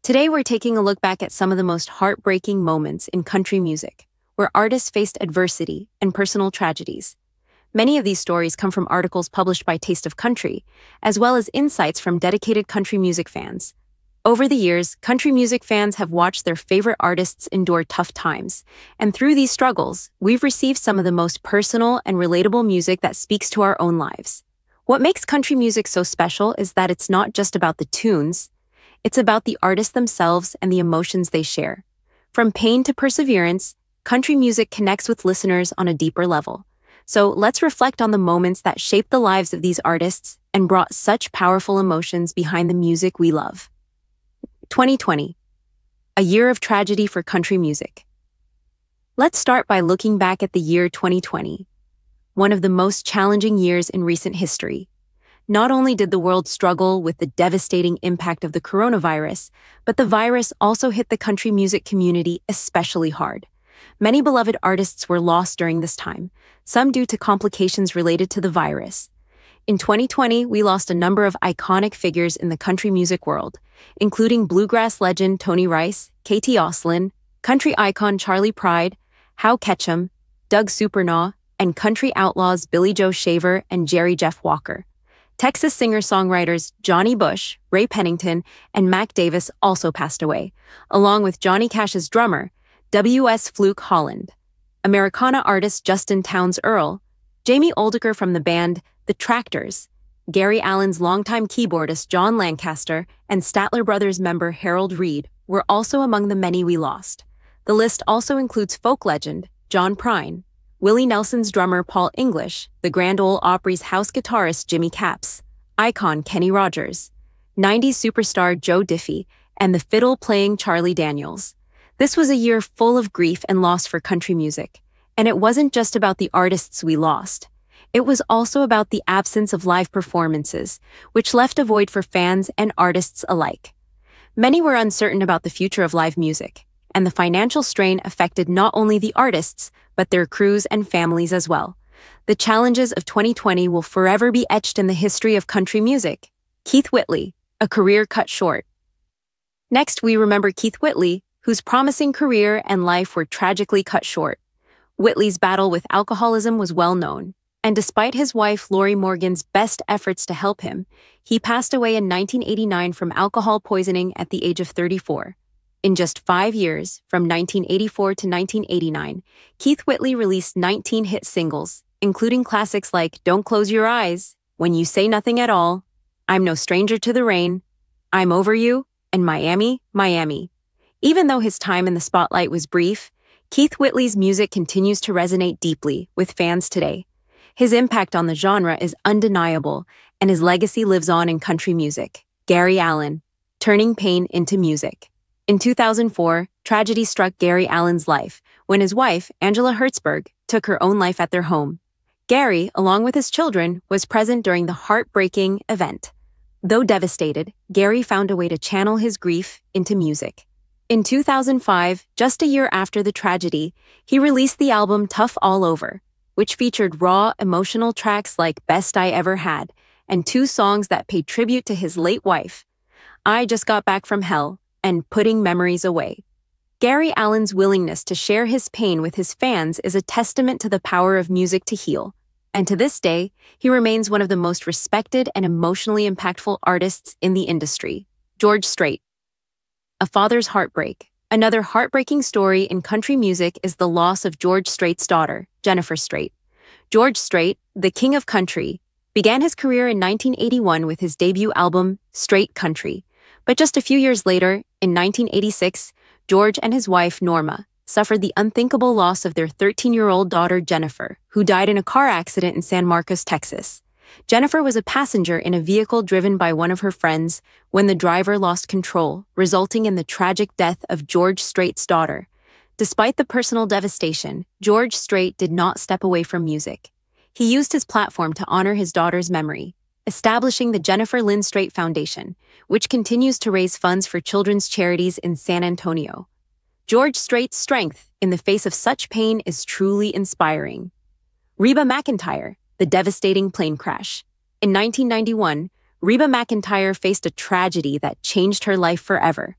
Today, we're taking a look back at some of the most heartbreaking moments in country music, where artists faced adversity and personal tragedies. Many of these stories come from articles published by Taste of Country, as well as insights from dedicated country music fans. Over the years, country music fans have watched their favorite artists endure tough times, and through these struggles, we've received some of the most personal and relatable music that speaks to our own lives. What makes country music so special is that it's not just about the tunes. It's about the artists themselves and the emotions they share. From pain to perseverance, country music connects with listeners on a deeper level. So let's reflect on the moments that shaped the lives of these artists and brought such powerful emotions behind the music we love. 2020, a year of tragedy for country music. Let's start by looking back at the year 2020, one of the most challenging years in recent history. Not only did the world struggle with the devastating impact of the coronavirus, but the virus also hit the country music community especially hard. Many beloved artists were lost during this time, some due to complications related to the virus. In 2020, we lost a number of iconic figures in the country music world, including bluegrass legend Tony Rice, Katie Oslin, country icon Charlie Pride, Hal Ketchum, Doug Supernaw, and country outlaws Billy Joe Shaver and Jerry Jeff Walker. Texas singer-songwriters Johnny Bush, Ray Pennington, and Mac Davis also passed away, along with Johnny Cash's drummer, W.S. Fluke Holland, Americana artist Justin Townes Earle, Jamie Oldiker from the band The Tractors, Gary Allan's longtime keyboardist John Lancaster, and Statler Brothers member Harold Reed were also among the many we lost. The list also includes folk legend John Prine, Willie Nelson's drummer Paul English, the Grand Ole Opry's house guitarist Jimmy Capps, icon Kenny Rogers, 90s superstar Joe Diffie, and the fiddle-playing Charlie Daniels. This was a year full of grief and loss for country music, and it wasn't just about the artists we lost. It was also about the absence of live performances, which left a void for fans and artists alike. Many were uncertain about the future of live music, and the financial strain affected not only the artists, but their crews and families as well. The challenges of 2020 will forever be etched in the history of country music. Keith Whitley, a career cut short. Next, we remember Keith Whitley, whose promising career and life were tragically cut short. Whitley's battle with alcoholism was well known, and despite his wife Lori Morgan's best efforts to help him, he passed away in 1989 from alcohol poisoning at the age of 34. In just 5 years, from 1984 to 1989, Keith Whitley released 19 hit singles, including classics like Don't Close Your Eyes, When You Say Nothing at All, I'm No Stranger to the Rain, I'm Over You, and Miami, Miami. Even though his time in the spotlight was brief, Keith Whitley's music continues to resonate deeply with fans today. His impact on the genre is undeniable, and his legacy lives on in country music. Gary Allan, turning pain into music. In 2004, tragedy struck Gary Allan's life when his wife, Angela Hertzberg, took her own life at their home. Gary, along with his children, was present during the heartbreaking event. Though devastated, Gary found a way to channel his grief into music. In 2005, just a year after the tragedy, he released the album Tough All Over, which featured raw, emotional tracks like Best I Ever Had, and 2 songs that paid tribute to his late wife, I Just Got Back from Hell, and Putting Memories Away. Gary Allan's willingness to share his pain with his fans is a testament to the power of music to heal, and to this day, he remains one of the most respected and emotionally impactful artists in the industry. George Strait. A father's heartbreak. Another heartbreaking story in country music is the loss of George Strait's daughter, Jennifer Strait. George Strait, the king of country, began his career in 1981 with his debut album, Straight Country. But just a few years later, in 1986, George and his wife, Norma, suffered the unthinkable loss of their 13-year-old daughter, Jennifer, who died in a car accident in San Marcos, Texas. Jennifer was a passenger in a vehicle driven by one of her friends when the driver lost control, resulting in the tragic death of George Strait's daughter. Despite the personal devastation, George Strait did not step away from music. He used his platform to honor his daughter's memory, establishing the Jennifer Lynn Strait Foundation, which continues to raise funds for children's charities in San Antonio. George Strait's strength in the face of such pain is truly inspiring. Reba McEntire, the devastating plane crash. In 1991, Reba McEntire faced a tragedy that changed her life forever.